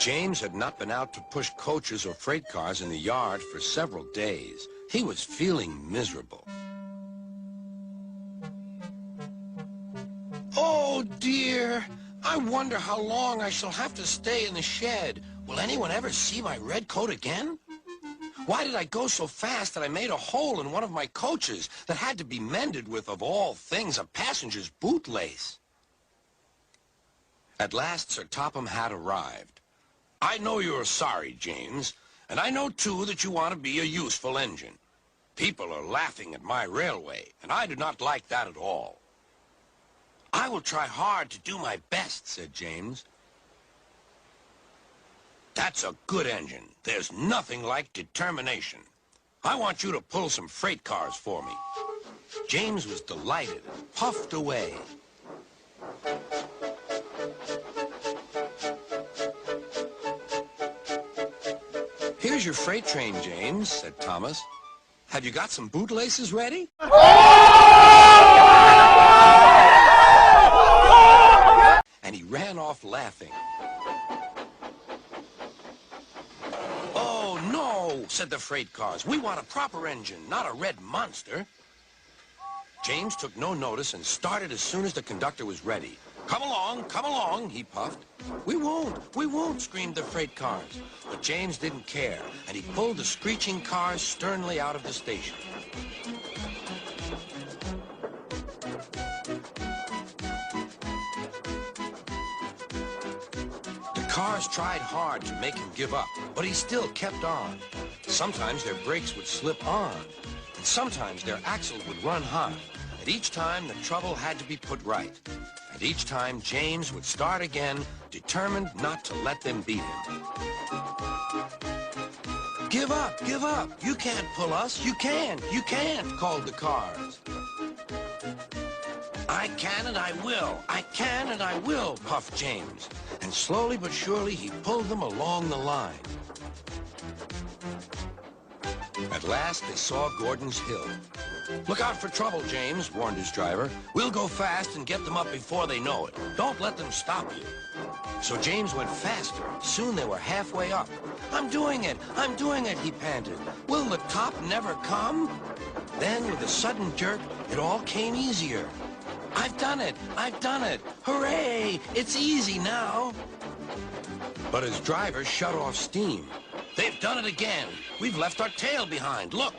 James had not been out to push coaches or freight cars in the yard for several days. He was feeling miserable. Oh, dear. I wonder how long I shall have to stay in the shed. Will anyone ever see my red coat again? Why did I go so fast that I made a hole in one of my coaches that had to be mended with, of all things, a passenger's bootlace? At last, Sir Topham Hatt arrived. I know you're sorry, James, and I know, too, that you want to be a useful engine. People are laughing at my railway, and I do not like that at all. I will try hard to do my best, said James. That's a good engine. There's nothing like determination. I want you to pull some freight cars for me. James was delighted and puffed away. Here's your freight train, James, said Thomas. Have you got some bootlaces ready? And he ran off laughing. Oh, no, said the freight cars. We want a proper engine, not a red monster. James took no notice and started as soon as the conductor was ready. Come along, he puffed. We won't, screamed the freight cars. But James didn't care, and he pulled the screeching cars sternly out of the station. The cars tried hard to make him give up, but he still kept on. Sometimes their brakes would slip on, and sometimes their axles would run hot. And each time the trouble had to be put right. And each time James would start again, determined not to let them beat him. Give up, you can't pull us, you can't, called the cars. I can and I will, puffed James. And slowly but surely he pulled them along the line. At last they saw Gordon's Hill. Look out for trouble, James, warned his driver. We'll go fast and get them up before they know it. Don't let them stop you. So James went faster. Soon they were halfway up. I'm doing it, he panted. Will the top never come? Then, with a sudden jerk, it all came easier. I've done it! Hooray! It's easy now! But his driver shut off steam. They've done it again. We've left our tail behind. Look!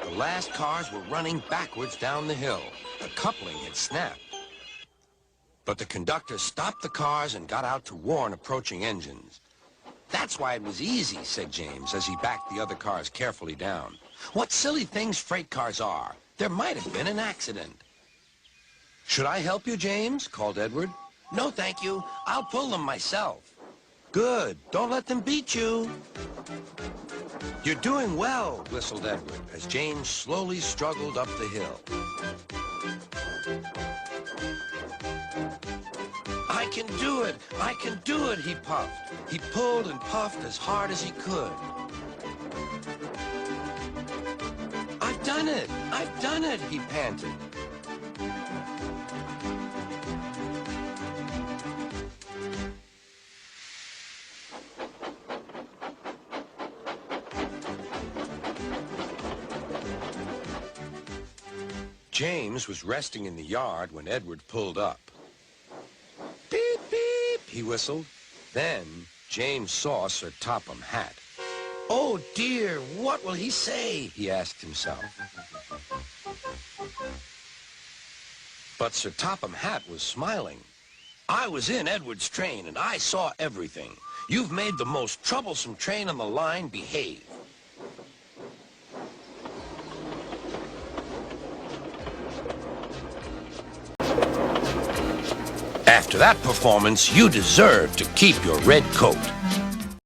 The last cars were running backwards down the hill. The coupling had snapped. But the conductor stopped the cars and got out to warn approaching engines. That's why it was easy, said James, as he backed the other cars carefully down. What silly things freight cars are. There might have been an accident. Should I help you, James? Called Edward. No, thank you. I'll pull them myself. Good. Don't let them beat you. You're doing well, whistled Edward, as James slowly struggled up the hill. I can do it, he puffed. He pulled and puffed as hard as he could. I've done it, he panted. James was resting in the yard when Edward pulled up. Beep, beep, he whistled. Then James saw Sir Topham Hatt. Oh, dear, what will he say? He asked himself. But Sir Topham Hatt was smiling. I was in Edward's train, and I saw everything. You've made the most troublesome train on the line behave. After that performance, you deserve to keep your red coat.